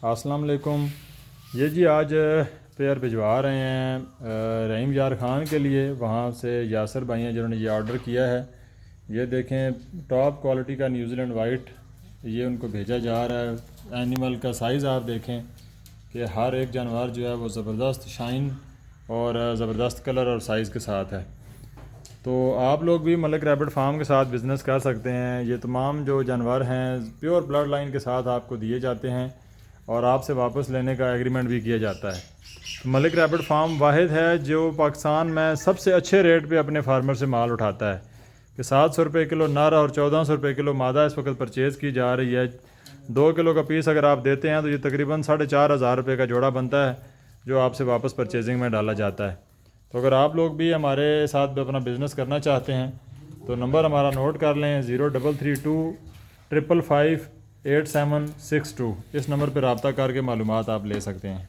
अस्सलाम वालेकुम। ये जी आज पेयर भिजवा रहे हैं रहीम यार ख़ान के लिए। वहाँ से यासर भाई हैं जिन्होंने ये ऑर्डर किया है। ये देखें टॉप क्वालिटी का न्यूजीलैंड वाइट ये उनको भेजा जा रहा है। एनिमल का साइज़ आप देखें कि हर एक जानवर जो है वो ज़बरदस्त शाइन और ज़बरदस्त कलर और साइज़ के साथ है। तो आप लोग भी मलिक रैबिट फार्म के साथ बिज़नेस कर सकते हैं। ये तमाम जो जानवर हैं प्योर ब्लड लाइन के साथ आपको दिए जाते हैं और आपसे वापस लेने का एग्रीमेंट भी किया जाता है। तो मलिक रैबिट फार्म वाहिद है जो पाकिस्तान में सबसे अच्छे रेट पे अपने फार्मर से माल उठाता है कि 700 रुपये किलो नर और 1400 रुपये किलो मादा इस वक्त परचेज़ की जा रही है। 2 किलो का पीस अगर आप देते हैं तो ये तकरीबन 4,500 रुपये का जोड़ा बनता है जो आपसे वापस परचेजिंग में डाला जाता है। तो अगर आप लोग भी हमारे साथ अपना बिज़नेस करना चाहते हैं तो नंबर हमारा नोट कर लें 0332 555 8762। इस नंबर पर रब्ता करके मालूमात आप ले सकते हैं।